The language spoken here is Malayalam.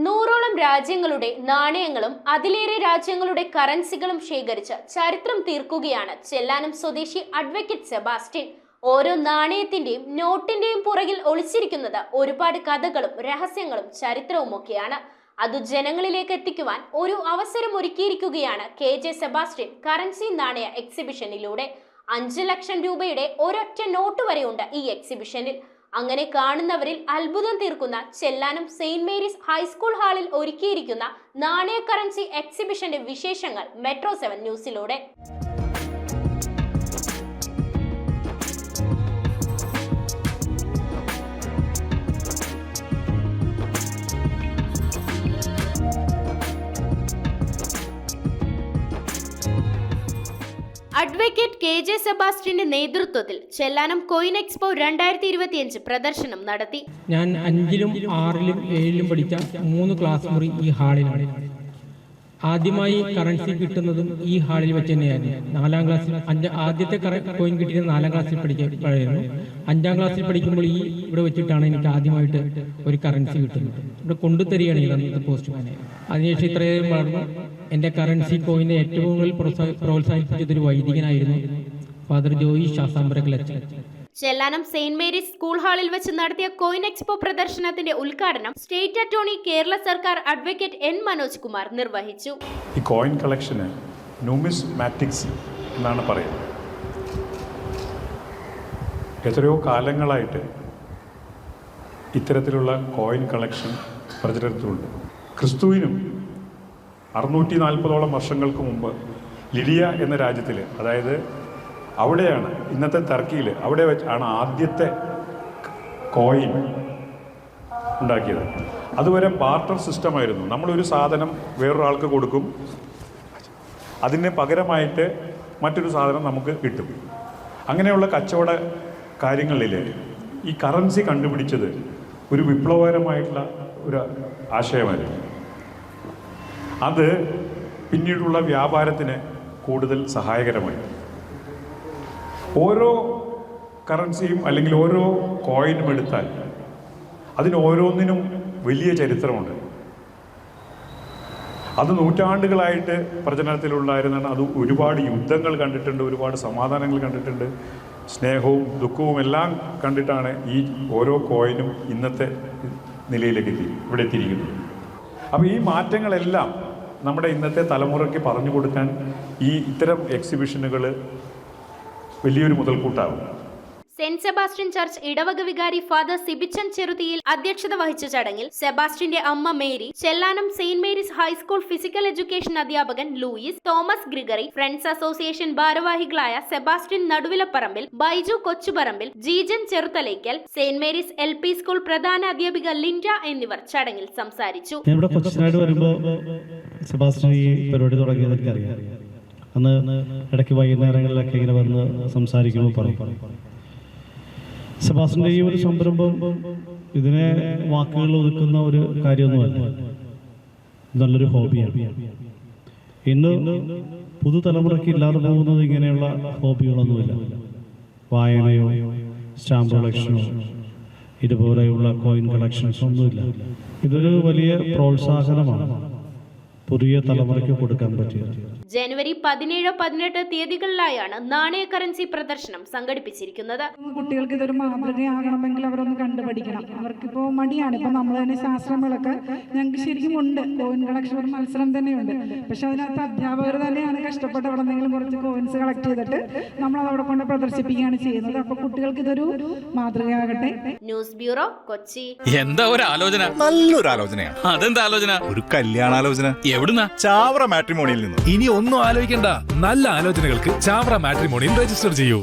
നൂറോളം രാജ്യങ്ങളുടെ നാണയങ്ങളും അതിലേറെ രാജ്യങ്ങളുടെ കറൻസികളും ശേഖരിച്ച് ചരിത്രം തീർക്കുകയാണ് ചെല്ലാനം സ്വദേശി അഡ്വക്കേറ്റ് സെബാസ്റ്റ്യൻ. ഓരോ നാണയത്തിന്റെയും നോട്ടിന്റെയും പുറകിൽ ഒളിച്ചിരിക്കുന്നത് ഒരുപാട് കഥകളും രഹസ്യങ്ങളും ചരിത്രവുമൊക്കെയാണ്. അത് ജനങ്ങളിലേക്ക് എത്തിക്കുവാൻ ഒരു അവസരം ഒരുക്കിയിരിക്കുകയാണ് KJ സെബാസ്റ്റ്യൻ കറൻസി നാണയ എക്സിബിഷനിലൂടെ. 5 ലക്ഷം രൂപയുടെ ഒരൊറ്റ നോട്ട് വരെയുണ്ട് ഈ എക്സിബിഷനിൽ. അങ്ങനെ കാണുന്നവരിൽ അത്ഭുതം തീർക്കുന്ന ചെല്ലാനം സെയിന്റ് മേരീസ് ഹൈസ്കൂൾ ഹാളിൽ ഒരുക്കിയിരിക്കുന്ന നാണയ കറൻസി എക്സിബിഷന്റെ വിശേഷങ്ങൾ മെട്രോ 7 ന്യൂസിലൂടെ. അഡ്വക്കേറ്റ് KJ സെബാസ്റ്റ്യന്റെ നേതൃത്വത്തിൽ ചെല്ലാനം കോയിൻ എക്സ്പോ 2025 പ്രദർശനം നടത്തി. ഞാൻ 5ലും 6ലും 7ലും പഠിച്ച 3 ക്ലാസ് മുറി ഈ ഹാളിലാണ്. ആദ്യമായി കറൻസി കിട്ടുന്നതും ഈ ഹാളിൽ വെച്ച് തന്നെയായിരുന്നു. 4ാം ക്ലാസ്സിൽ ആദ്യത്തെ കോയിൻ കിട്ടിയത് 4ാം ക്ലാസ്സിൽ പഠിക്കുമ്പോഴായിരുന്നു. 5ാം ക്ലാസ്സിൽ പഠിക്കുമ്പോൾ ഇവിടെ വെച്ചിട്ടാണ് എനിക്ക് ആദ്യമായിട്ട് ഒരു കറൻസി കിട്ടുന്നത്. ഇവിടെ കൊണ്ടുതരികയാണ് ഈ പോസ്റ്റ്മാനെ. അതിനുശേഷം ഇത്രയും വളർന്നു. എൻ്റെ കറൻസി കോയിനെ ഏറ്റവും കൂടുതൽ പ്രോത്സാഹിപ്പിച്ചതൊരു വൈദികനായിരുന്നു, ഫാദർ ജോയി ശാസ്താംബരക്കലച്ചൻ. ചെല്ലാനം സെയിന്റ് മേരീസ് സ്കൂൾ ഹാളിൽ വെച്ച് നടത്തിയ കോയിൻ എക്സ്പോ പ്രദർശനത്തിന്റെ ഉദ്ഘാടനം സ്റ്റേറ്റ് അറ്റോർണി കേരള സർക്കാർ അഡ്വക്കേറ്റ് N മനോജ് കുമാർ നിർവഹിച്ചു. ഈ കോയിൻ കളക്ഷന് ന്യൂമിസ്മാറ്റിക്സ് എന്നാണ് പറയുന്നത്. എത്രയോ കാലങ്ങളായിട്ട് ഇത്തരത്തിലുള്ള കോയിൻ കളക്ഷൻ പ്രചരണത്തിലുണ്ട്. ക്രിസ്തുവിനും 640ഓളം വർഷങ്ങൾക്ക് മുമ്പ് ലിഡിയ എന്ന രാജ്യത്തിൽ, അതായത് അവിടെയാണ് ഇന്നത്തെ ടർക്കിയിൽ, അവിടെ വെച്ചാണ് ആദ്യത്തെ കോയിൻ ഉണ്ടാക്കിയത്. അതുവരെ ബാർട്ടർ സിസ്റ്റമായിരുന്നു. നമ്മളൊരു സാധനം വേറൊരാൾക്ക് കൊടുക്കും, അതിന് പകരമായിട്ട് മറ്റൊരു സാധനം നമുക്ക് കിട്ടും. അങ്ങനെയുള്ള കച്ചവട കാര്യങ്ങളിൽ ഈ കറൻസി കണ്ടുപിടിച്ചത് ഒരു വിപ്ലവകരമായിട്ടുള്ള ഒരു ആശയമായിരുന്നു. അത് പിന്നീടുള്ള വ്യാപാരത്തിന് കൂടുതൽ സഹായകരമായി. ഓരോ കറൻസിയും അല്ലെങ്കിൽ ഓരോ കോയിനും എടുത്താൽ അതിന് ഓരോന്നിനും വലിയ ചരിത്രമുണ്ട്. അത് നൂറ്റാണ്ടുകളായിട്ട് പ്രചരണത്തിലുണ്ടായിരുന്നാണ്. അത് ഒരുപാട് യുദ്ധങ്ങൾ കണ്ടിട്ടുണ്ട്, ഒരുപാട് സമാധാനങ്ങൾ കണ്ടിട്ടുണ്ട്, സ്നേഹവും ദുഃഖവും എല്ലാം കണ്ടിട്ടാണ് ഈ ഓരോ കോയിനും ഇന്നത്തെ നിലയിലേക്ക് ഇവിടെ എത്തിയിരിക്കുന്നത്. അപ്പോൾ ഈ മാറ്റങ്ങളെല്ലാം നമ്മുടെ ഇന്നത്തെ തലമുറയ്ക്ക് പറഞ്ഞു കൊടുക്കാൻ ഇത്തരം എക്സിബിഷനുകൾ വലിയൊരു മുതൽക്കൂട്ടാവും. സെന്റ് സെബാസ്റ്റ്യൻ ചർച്ച് ഇടവക വികാരി ഫാദർ സിബിച്ചൻ ചെറുതിയിൽ അധ്യക്ഷത വഹിച്ച ചടങ്ങിൽ സെബാസ്റ്റ്യന്റെ അമ്മ Mary, Chellanam saint Mary's high school physical education അധ്യാപകൻ Louis, Thomas Gregory, friends association ഭാരവാഹികളായ Sebastian Naduvilaparambil, Baiju Kochuparambil, Jeejan Cheruthalakkal, saint Mary's LP school പ്രധാന അധ്യാപിക ലിൻഡ എന്നിവർ ചടങ്ങിൽ സംസാരിച്ചു. സെബാസ്റ്റ്യൻ ഈ പരിപാടി തുടങ്ങിയതൊക്കെ അറിയാം. അന്ന് ഇടയ്ക്ക് വൈകുന്നേരങ്ങളിലൊക്കെ ഇങ്ങനെ വന്ന് സംസാരിക്കുമ്പോൾ പറയും, സെബാസ്റ്റ്യൻ്റെ ഈ ഒരു സംരംഭം ഇതിനെ വാക്കുകൾ ഒതുക്കുന്ന ഒരു കാര്യമൊന്നുമല്ല, നല്ലൊരു ഹോബിയാണ്. ഇന്ന് പുതുതലമുറയ്ക്ക് ഇല്ലാതെ പോകുന്നത് ഇങ്ങനെയുള്ള ഹോബികളൊന്നുമില്ല. വായനയോ സ്റ്റാമ്പ് കളക്ഷനോ ഇതുപോലെയുള്ള കോയിൻ കളക്ഷൻസോ ഒന്നുമില്ല. ഇതൊരു വലിയ പ്രോത്സാഹനമാണ് പുതിയ തലമുറയ്ക്ക് കൊടുക്കാൻ പറ്റിയത്. ജനുവരി 17, 18 തീയതികളിലായാണ് നാണയ കറൻസി പ്രദർശനം സംഘടിപ്പിച്ചിരിക്കുന്നത്. കുട്ടികൾക്ക് ഇതൊരു മാതൃകയാകണമെങ്കിൽ അവരൊന്ന് കണ്ടുപഠിക്കണം. അവർക്കിപ്പോൾ മടിയാണ്. ഇപ്പം നമ്മൾ തന്നെ ശാസ്ത്രങ്ങളൊക്കെ ഞങ്ങൾക്ക് ശരിക്കും ഉണ്ട്, കോയിൻ കളക്ഷൻ ഒരു മത്സരം തന്നെയുണ്ട്. പക്ഷെ അതിനകത്ത് അധ്യാപകർ തന്നെയാണ് കഷ്ടപ്പെട്ട് അവിടെ എന്തെങ്കിലും കുറച്ച് കോയിൻസ് കളക്ട് ചെയ്തിട്ട് നമ്മളത് അവിടെ കൊണ്ട് പ്രദർശിപ്പിക്കുകയാണ് ചെയ്യുന്നത്. അപ്പൊ കുട്ടികൾക്ക് ഇതൊരു മാതൃകയാകട്ടെ. News bureau, Kochi. എന്താ ഒരു ആലോചന? നല്ലൊരു ആലോചനയാണ്. അതെന്താ ആലോചന? ഒരു കല്യാണാലോചന. എവിടുന്നാ? ചാവറ മാട്രിമോണിയിൽ നിന്ന്. ഇനി ഒന്നും ആലോചിക്കണ്ട, നല്ല ആലോചനകൾക്ക് ചാവറ മാട്രിമോണിയിൽ രജിസ്റ്റർ ചെയ്യൂ.